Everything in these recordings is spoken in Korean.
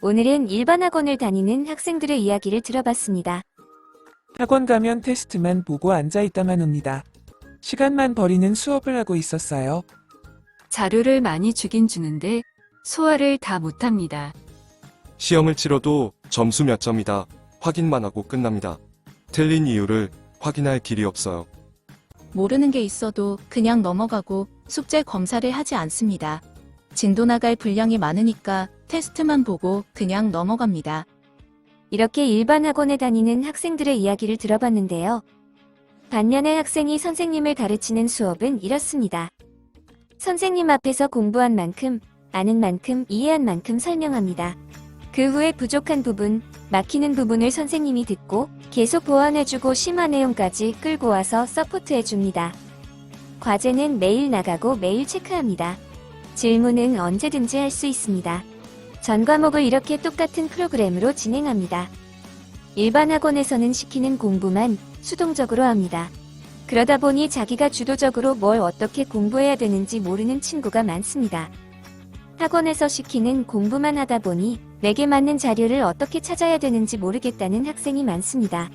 오늘은 일반 학원을 다니는 학생들의 이야기를 들어봤습니다. 학원 가면 테스트만 보고 앉아있다만 옵니다. 시간만 버리는 수업을 하고 있었어요. 자료를 많이 주긴 주는데 소화를 다 못합니다. 시험을 치러도 점수 몇 점이다 확인만 하고 끝납니다. 틀린 이유를 확인할 길이 없어요. 모르는 게 있어도 그냥 넘어가고 숙제 검사를 하지 않습니다. 진도 나갈 분량이 많으니까 테스트만 보고 그냥 넘어갑니다. 이렇게 일반 학원에 다니는 학생들의 이야기를 들어봤는데요. 반면에 학생이 선생님을 가르치는 수업은 이렇습니다. 선생님 앞에서 공부한 만큼, 아는 만큼, 이해한 만큼 설명합니다. 그 후에 부족한 부분, 막히는 부분을 선생님이 듣고 계속 보완해주고 심화 내용까지 끌고 와서 서포트해줍니다. 과제는 매일 나가고 매일 체크합니다. 질문은 언제든지 할 수 있습니다. 전 과목을 이렇게 똑같은 프로그램으로 진행합니다. 일반 학원에서는 시키는 공부만 수동적으로 합니다. 그러다 보니 자기가 주도적으로 뭘 어떻게 공부해야 되는지 모르는 친구가 많습니다. 학원에서 시키는 공부만 하다 보니 내게 맞는 자료를 어떻게 찾아야 되는지 모르겠다는 학생이 많습니다.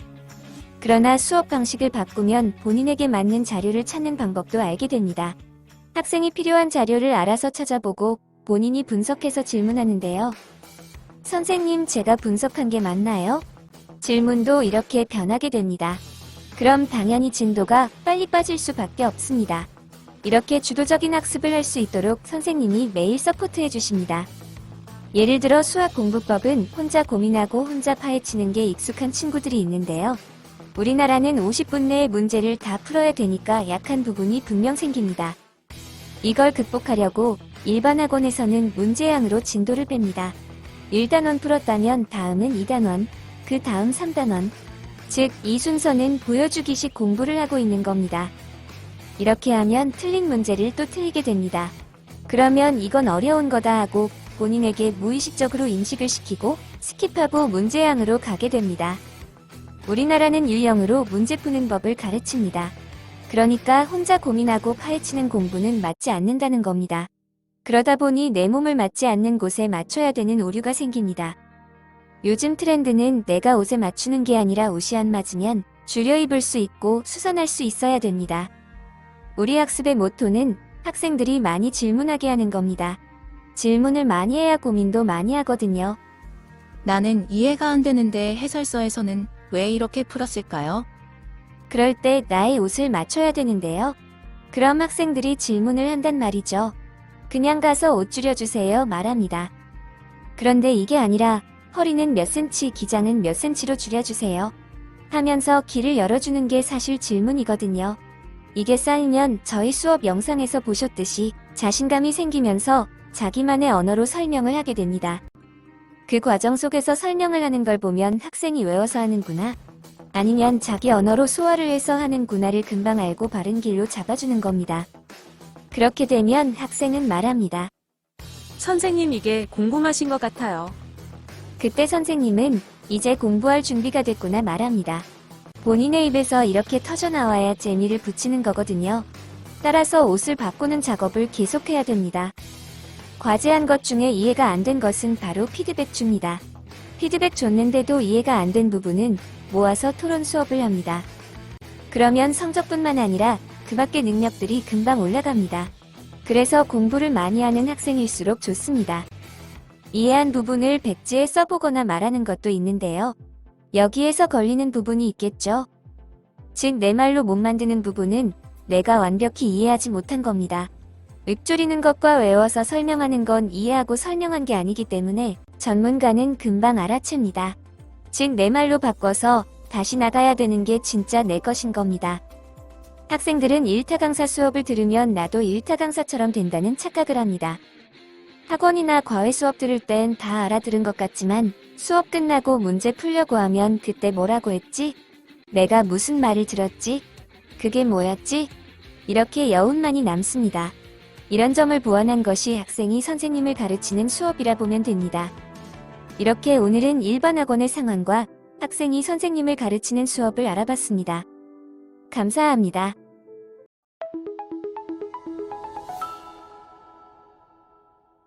그러나 수업 방식을 바꾸면 본인에게 맞는 자료를 찾는 방법도 알게 됩니다. 학생이 필요한 자료를 알아서 찾아보고 본인이 분석해서 질문하는데요. 선생님, 제가 분석한 게 맞나요? 질문도 이렇게 변하게 됩니다. 그럼 당연히 진도가 빨리 빠질 수밖에 없습니다. 이렇게 주도적인 학습을 할 수 있도록 선생님이 매일 서포트해 주십니다. 예를 들어 수학 공부법은 혼자 고민하고 혼자 파헤치는 게 익숙한 친구들이 있는데요. 우리나라는 50분 내에 문제를 다 풀어야 되니까 약한 부분이 분명 생깁니다. 이걸 극복하려고 일반 학원에서는 문제양으로 진도를 뺍니다. 1단원 풀었다면 다음은 2단원, 그 다음 3단원. 즉, 이 순서는 보여주기식 공부를 하고 있는 겁니다. 이렇게 하면 틀린 문제를 또 틀리게 됩니다. 그러면 이건 어려운 거다 하고 본인에게 무의식적으로 인식을 시키고 스킵하고 문제양으로 가게 됩니다. 우리나라는 유형으로 문제 푸는 법을 가르칩니다. 그러니까 혼자 고민하고 파헤치는 공부는 맞지 않는다는 겁니다. 그러다 보니 내 몸을 맞지 않는 곳에 맞춰야 되는 오류가 생깁니다. 요즘 트렌드는 내가 옷에 맞추는 게 아니라 옷이 안 맞으면 줄여 입을 수 있고 수선할 수 있어야 됩니다. 우리 학습의 모토는 학생들이 많이 질문하게 하는 겁니다. 질문을 많이 해야 고민도 많이 하거든요. 나는 이해가 안 되는데 해설서에서는 왜 이렇게 풀었을까요? 그럴 때 나의 옷을 맞춰야 되는데요. 그럼 학생들이 질문을 한단 말이죠. 그냥 가서 옷 줄여주세요 말합니다. 그런데 이게 아니라 허리는 몇 센치, 기장은 몇 센치로 줄여주세요 하면서 길을 열어주는 게 사실 질문이거든요. 이게 쌓이면 저희 수업 영상에서 보셨듯이 자신감이 생기면서 자기만의 언어로 설명을 하게 됩니다. 그 과정 속에서 설명을 하는 걸 보면 학생이 외워서 하는구나, 아니면 자기 언어로 소화를 해서 하는구나를 금방 알고 바른 길로 잡아주는 겁니다. 그렇게 되면 학생은 말합니다. 선생님, 이게 궁금하신 것 같아요. 그때 선생님은 이제 공부할 준비가 됐구나 말합니다. 본인의 입에서 이렇게 터져나와야 재미를 붙이는 거거든요. 따라서 옷을 바꾸는 작업을 계속해야 됩니다. 과제한 것 중에 이해가 안 된 것은 바로 피드백 줍니다. 피드백 줬는데도 이해가 안 된 부분은 모아서 토론 수업을 합니다. 그러면 성적뿐만 아니라 그 밖의 능력들이 금방 올라갑니다. 그래서 공부를 많이 하는 학생일수록 좋습니다. 이해한 부분을 백지에 써보거나 말하는 것도 있는데요. 여기에서 걸리는 부분이 있겠죠. 즉, 내 말로 못 만드는 부분은 내가 완벽히 이해하지 못한 겁니다. 읊조리는 것과 외워서 설명하는 건 이해하고 설명한 게 아니기 때문에 전문가는 금방 알아챕니다. 즉, 내 말로 바꿔서 다시 나가야 되는 게 진짜 내 것인 겁니다. 학생들은 1타 강사 수업을 들으면 나도 1타 강사처럼 된다는 착각을 합니다. 학원이나 과외 수업 들을 땐 다 알아들은 것 같지만 수업 끝나고 문제 풀려고 하면 그때 뭐라고 했지? 내가 무슨 말을 들었지? 그게 뭐였지? 이렇게 여운만이 남습니다. 이런 점을 보완한 것이 학생이 선생님을 가르치는 수업이라 보면 됩니다. 이렇게 오늘은 일반 학원의 상황과 학생이 선생님을 가르치는 수업을 알아봤습니다. 감사합니다.